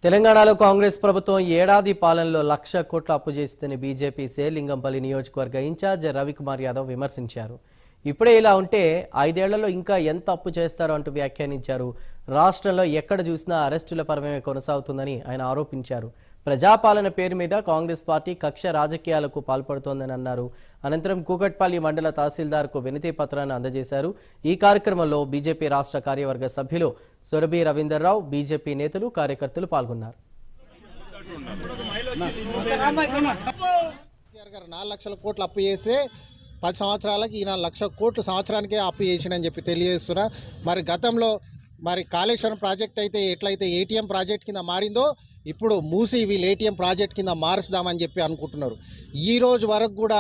తెలంగాణలో కాంగ్రెస్ ప్రభుత్వం ఏడాది పాలనలో 1,00,000 కోట్ల అప్పు చేసిందని బీజేపీ లింగంపల్లి నియోజకవర్గ ఇన్ఛార్జ్ రవికుమార్ యాదవ్ విమర్శించారు. ఇప్పుడే ఇలా ఉంటే 5 ఏళ్లలో ఇంకా ఎంత అప్పు చేస్తారో అంటూ వ్యాఖ్యానించారు. రాష్ట్రంలో ఎక్కడ చూసినా అరెస్టుల పర్వమే కొనసాగుతుందని ఆయన ఆరోపించారు. ప్రజాపాలన పేరు మీద కాంగ్రెస్ పార్టీ కక్ష రాజకీయాలకు పాల్పడుతోందని అన్నారు. అనంతరం కూకట్పల్లి మండల తహసీల్దార్కు వినతి పత్రాన్ని అందజేశారు. ఈ కార్యక్రమంలో బీజేపీ రాష్ట్ర కార్యవర్గ సభ్యులు సురభి రవీందర్రావు, బీజేపీ నేతలు, కార్యకర్తలు పాల్గొన్నారు. 4 లక్షల కోట్లు అప్పు చేస్తే 10 సంవత్సరాలకి ఈయన 1,00,000 కోట్లు సంవత్సరానికే అప్పు చేసినని చెప్పి తెలియజేస్తున్నా. మరి గతంలో కాళేశ్వరం ప్రాజెక్ట్ అయితే ఎట్లయితే ఏటీఎం ప్రాజెక్ట్ కింద మారిందో ఇప్పుడు మూసి వీళ్ళు ఏటీఎం ప్రాజెక్ట్ కింద మారుస్తామని చెప్పి అనుకుంటున్నారు. ఈ రోజు వరకు కూడా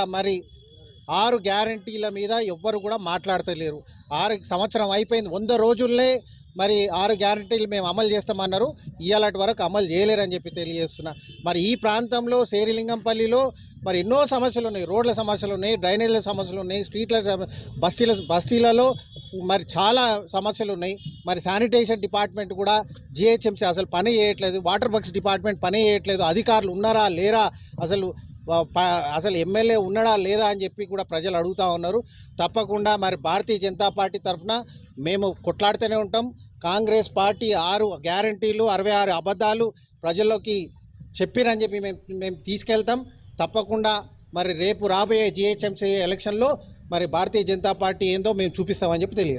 6 గ్యారంటీల మీద ఎవ్వరు కూడా మాట్లాడతలేరు. 6 సంవత్సరం అయిపోయింది, 100 రోజుల్లే 6 గ్యారంటీలు మేము అమలు చేస్తామన్నారు. ఇవాళటి వరకు అమలు చేయలేరని చెప్పి తెలియజేస్తున్నా. ఈ ప్రాంతంలో శేరిలింగంపల్లిలో ఎన్నో సమస్యలు ఉన్నాయి. రోడ్ల సమస్యలు ఉన్నాయి, డ్రైనేజ్ల సమస్యలు ఉన్నాయి, బస్తీలలో చాలా సమస్యలు ఉన్నాయి. శానిటేషన్ డిపార్ట్మెంట్ కూడా జిహెచ్ఎంసీ అసలు పని చేయట్లేదు, వాటర్ వర్క్స్ డిపార్ట్మెంట్ పని చేయట్లేదు. అధికారులు ఉన్నారా లేరా, అసలు ఎమ్మెల్యే ఉన్నాడా లేదా అని చెప్పి కూడా ప్రజలు అడుగుతూ ఉన్నారు. తప్పకుండా భారతీయ జనతా పార్టీ తరఫున మేము కొట్లాడుతూనే ఉంటాం. కాంగ్రెస్ పార్టీ 6 గ్యారంటీలు 66 అబద్ధాలు ప్రజల్లోకి చెప్పిరని చెప్పి మేము తీసుకెళ్తాం. తప్పకుండా రేపు రాబోయే జిహెచ్ఎంసీ ఎలక్షన్లో భారతీయ జనతా పార్టీ ఏందో మేము చూపిస్తామని చెప్పి తెలియదు.